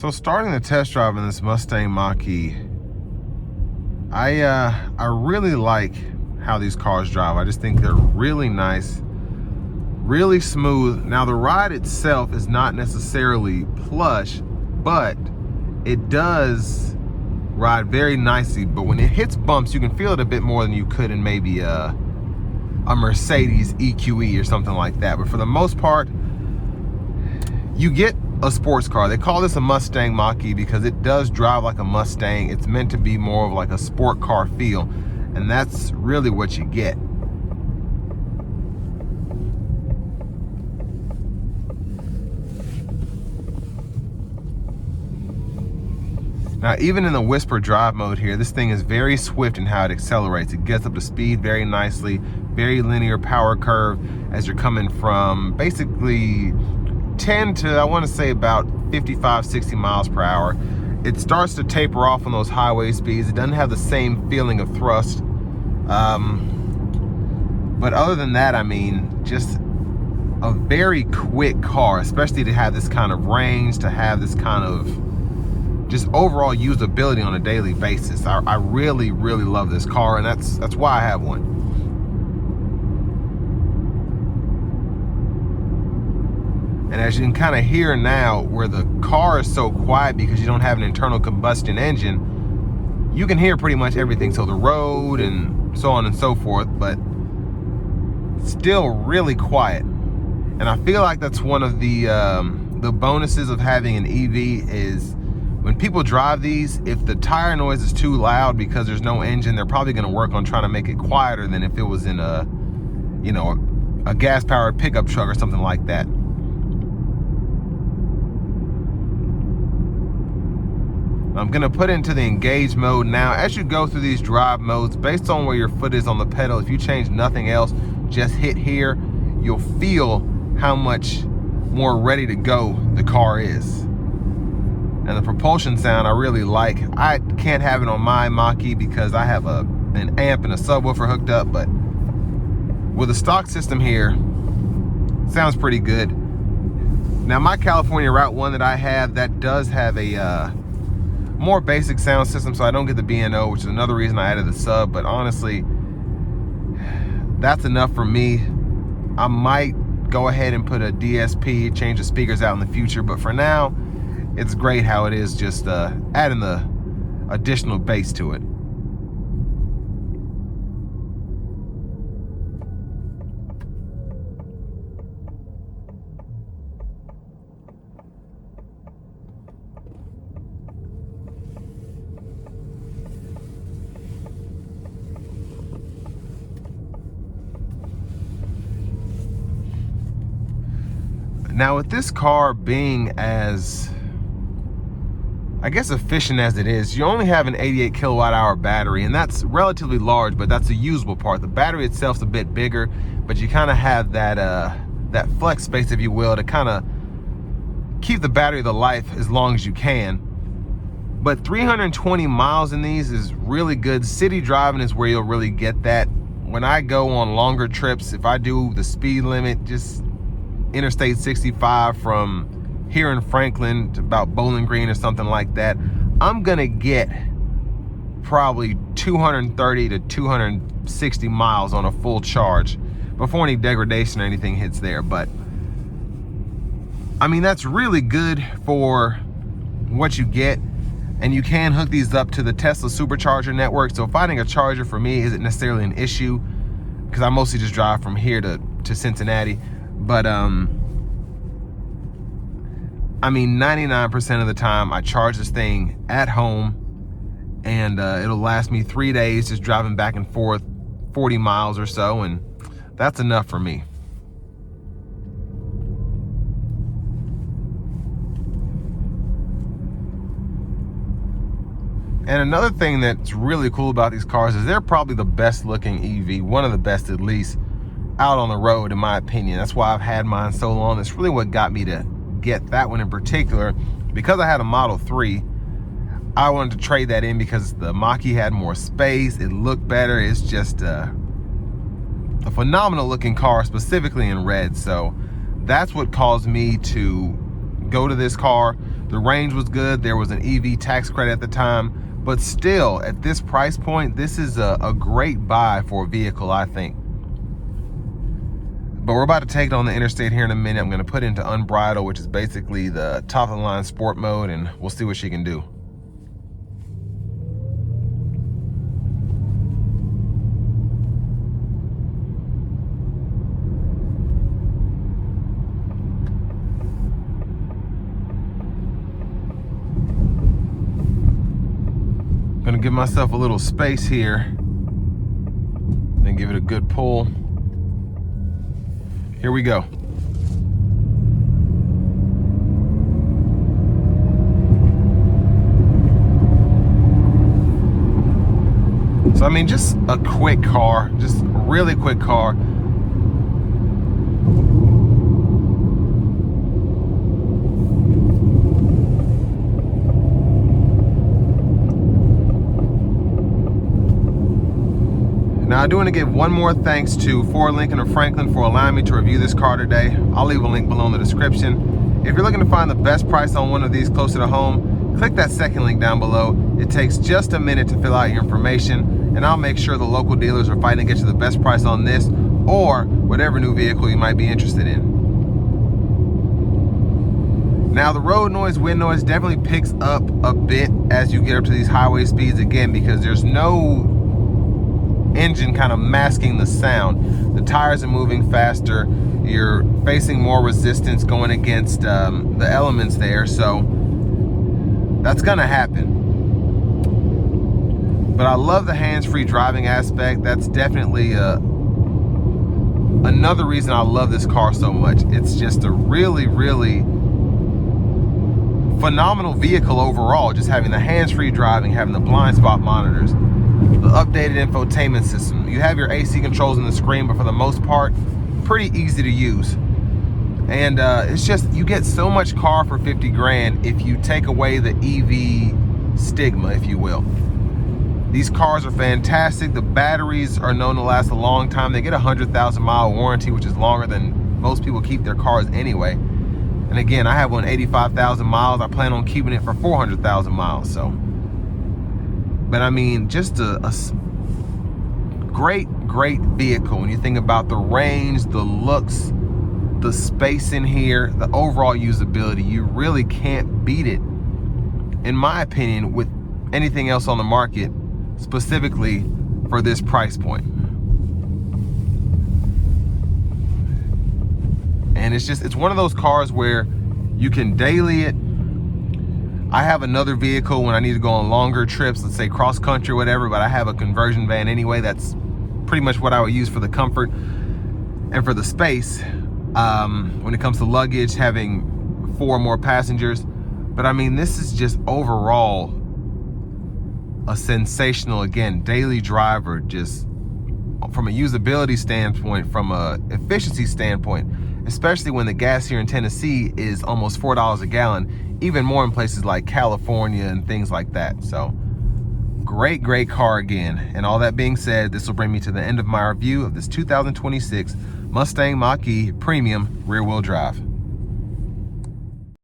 So starting the test drive in this Mustang Mach-E, I really like how these cars drive. I just think they're really nice, really smooth. Now the ride itself is not necessarily plush, but it does ride very nicely. But when it hits bumps, you can feel it a bit more than you could in maybe a Mercedes EQE or something like that. But for the most part, you get a sports car. They call this a Mustang Mach-E because it does drive like a Mustang. It's meant to be more of like a sport car feel, and that's really what you get. Now, even in the whisper drive mode here, this thing is very swift in how it accelerates. It gets up to speed very nicely, very linear power curve as you're coming from basically 10 to, I want to say, about 55, 60 miles per hour. It starts to taper off on those highway speeds. It doesn't have the same feeling of thrust. But other than that, I mean, just a very quick car, especially to have this kind of range, to have this kind of just overall usability on a daily basis. I really, really love this car, and that's why I have one. And as you can kind of hear now, where the car is so quiet because you don't have an internal combustion engine, you can hear pretty much everything. So the road and so on and so forth, but still really quiet. And I feel like that's one of the bonuses of having an EV is when people drive these, if the tire noise is too loud because there's no engine, they're probably going to work on trying to make it quieter than if it was in a, you know, a gas-powered pickup truck or something like that. I'm gonna put into the engage mode now. As you go through these drive modes, based on where your foot is on the pedal, if you change nothing else, just hit here, you'll feel how much more ready to go the car is. And the propulsion sound I really like. I can't have it on my Mach-E because I have an amp and a subwoofer hooked up, but with the stock system here, it sounds pretty good. Now my California Route 1 that I have, that does have a more basic sound system, so I don't get the B&O, which is another reason I added the sub. But honestly, that's enough for me. I might go ahead and put a DSP, change the speakers out in the future, but for now, it's great how it is, just adding the additional bass to it. Now with this car being as, I guess, efficient as it is, you only have an 88 kilowatt hour battery, and that's relatively large, but that's a usable part. The battery itself's a bit bigger, but you kind of have that that flex space, if you will, to kind of keep the battery the life as long as you can. But 320 miles in these is really good. City driving is where you'll really get that. When I go on longer trips, if I do the speed limit, just Interstate 65 from here in Franklin to about Bowling Green or something like that, I'm gonna get probably 230 to 260 miles on a full charge before any degradation or anything hits there. But I mean, that's really good for what you get. And you can hook these up to the Tesla supercharger network, so finding a charger for me isn't necessarily an issue because I mostly just drive from here to Cincinnati. But I mean, 99% of the time I charge this thing at home, and it'll last me 3 days just driving back and forth 40 miles or so, and that's enough for me. And another thing that's really cool about these cars is they're probably the best looking EV, one of the best at least, out on the road in my opinion. That's why I've had mine so long. That's really what got me to get that one in particular. Because I had a Model 3, I wanted to trade that in because the Mach-E had more space, it looked better. It's just a phenomenal looking car, specifically in red. So that's what caused me to go to this car. The range was good. There was an EV tax credit at the time, but still at this price point, this is a great buy for a vehicle, I think. But we're about to take it on the interstate here in a minute. I'm gonna put it into unbridled, which is basically the top of the line sport mode, and we'll see what she can do. Gonna give myself a little space here, then give it a good pull. Here we go. So I mean, just a quick car, just a really quick car. Now I do want to give one more thanks to Ford Lincoln of Franklin for allowing me to review this car today. I'll leave a link below in the description. If you're looking to find the best price on one of these closer to home, click that second link down below. It takes just a minute to fill out your information, and I'll make sure the local dealers are fighting to get you the best price on this or whatever new vehicle you might be interested in. Now the road noise, wind noise definitely picks up a bit as you get up to these highway speeds again, because there's no engine kind of masking the sound. The tires are moving faster. You're facing more resistance going against the elements there, so that's gonna happen. But I love the hands-free driving aspect. That's definitely another reason I love this car so much. It's just a really, really phenomenal vehicle overall, just having the hands-free driving, having the blind spot monitors, the updated infotainment system. You have your AC controls on the screen, but for the most part, pretty easy to use. And it's just, you get so much car for 50 grand if you take away the EV stigma, if you will. These cars are fantastic. The batteries are known to last a long time. They get a 100,000 mile warranty, which is longer than most people keep their cars anyway. And again, I have one 85,000 miles. I plan on keeping it for 400,000 miles, so. But I mean, just a great vehicle. When you think about the range, the looks, the space in here, the overall usability, you really can't beat it, in my opinion, with anything else on the market, specifically for this price point. And it's one of those cars where you can daily it. I have another vehicle when I need to go on longer trips, let's say cross country or whatever, but I have a conversion van anyway. That's pretty much what I would use for the comfort and for the space. When it comes to luggage, having 4 more passengers. But I mean, this is just overall a sensational, again, daily driver, just from a usability standpoint, from a efficiency standpoint, especially when the gas here in Tennessee is almost $4 a gallon, even more in places like California and things like that. So great car again. And all that being said, this will bring me to the end of my review of this 2026 Mustang Mach-E Premium rear wheel drive.